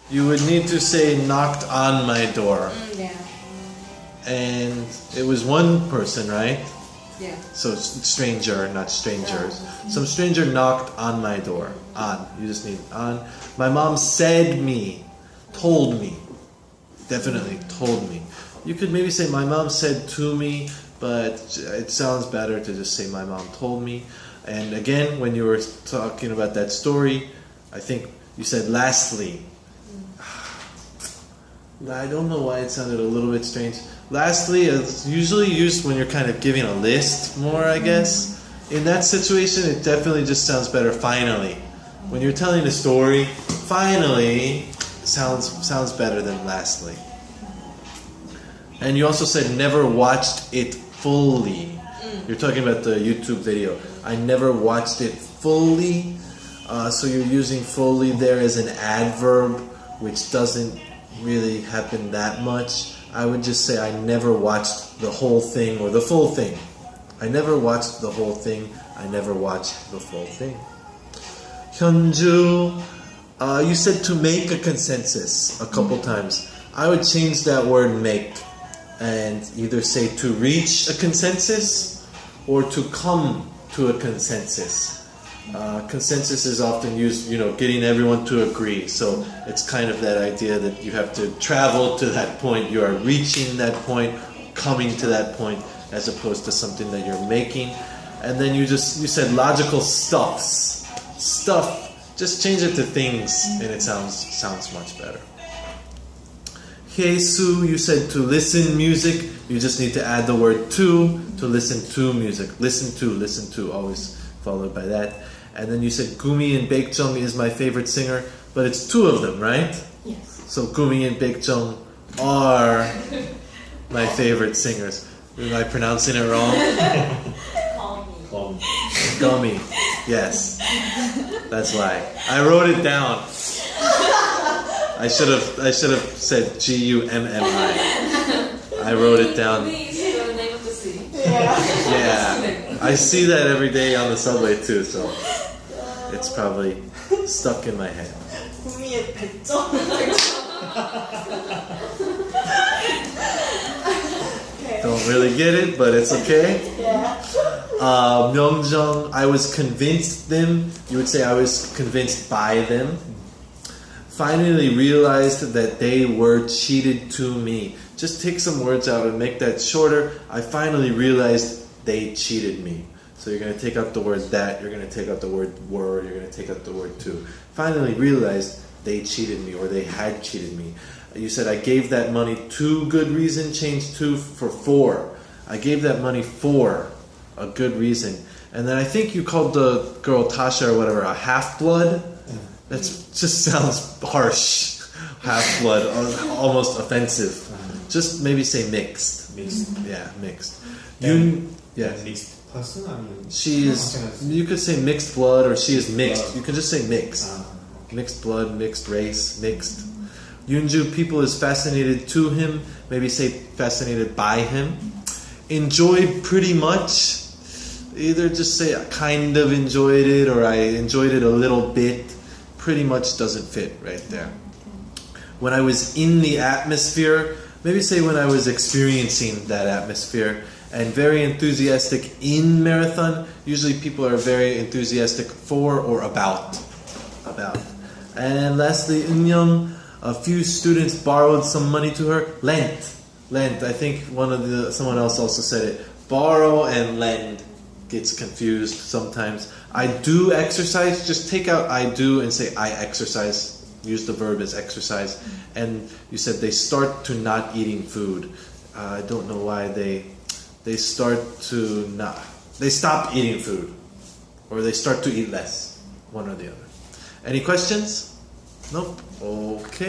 You would need to say knocked on my door. Yeah. And it was one person, right? Yeah. So it's stranger, not strangers. Some stranger knocked on my door. On. You just need on. My mom said me. Told me. Definitely told me. You could maybe say my mom said to me, but it sounds better to just say my mom told me. And again, when you were talking about that story, I think you said lastly. I don't know why it sounded a little bit strange. Lastly is usually used when you're kind of giving a list more, I guess. In that situation, it definitely just sounds better finally. When you're telling a story, finally sounds better than lastly. And you also said never watched it fully. You're talking about the YouTube video. I never watched it fully. So you're using fully there as an adverb, which doesn't really happen that much. I would just say I never watched the whole thing or the full thing. I never watched the whole thing. I never watched the full thing. Hyunju, you said to make a consensus a couple times. I would change that word make and either say to reach a consensus or to come to a consensus. Consensus is often used, getting everyone to agree. So it's kind of that idea that you have to travel to that point. You are reaching that point, coming to that point, as opposed to something that you're making. And then you said logical stuffs. Stuff, just change it to things, and it sounds much better. Hyesu, you said to listen music. You just need to add the word to listen to music. Listen to, always followed by that. And then you said Gumi and Baekjung is my favorite singer, but it's two of them, right? Yes. So Gumi and Baekjung are my favorite singers. Am I pronouncing it wrong? Gumi. Yes. That's why. I wrote it down. I should have said Gummi. I wrote it down. Gumi is the name of the city. Yeah. I see that every day on the subway too, so it's probably stuck in my head. 구미의 배점. Don't really get it, but it's okay. Yeah. Myeongjong, I was convinced them. You would say I was convinced by them. Finally realized that they were cheated to me. Just take some words out and make that shorter. I finally realized they cheated me. So you're going to take out the word that, you're going to take out the word were, you're going to take out the word to. Finally realized they cheated me or they had cheated me. You said I gave that money to good reason, change to for. I gave that money for a good reason. And then I think you called the girl Tasha or whatever a half-blood. That just sounds harsh. Half-blood, almost offensive. Just maybe say mixed. Mixed. Yeah, mixed. Mixed person? I mean, She is, you could say mixed blood or she is mixed. You could just say mixed. Mixed blood, mixed race, mixed. Yoonju, people is fascinated to him. Maybe say fascinated by him. Enjoyed pretty much. Either just say I kind of enjoyed it or I enjoyed it a little bit. Pretty much doesn't fit right there. When I was in the atmosphere, maybe say when I was experiencing that atmosphere. And very enthusiastic in marathon. Usually people are very enthusiastic for or about. And lastly, Eunyoung, a few students borrowed some money to her. Lent. I think someone else also said it. Borrow and lend gets confused sometimes. I do exercise. Just take out I do and say I exercise. Use the verb as exercise. And you said they start to not eating food. I don't know why they start to not. They stop eating food. Or they start to eat less. One or the other. Any questions? Nope. Okay.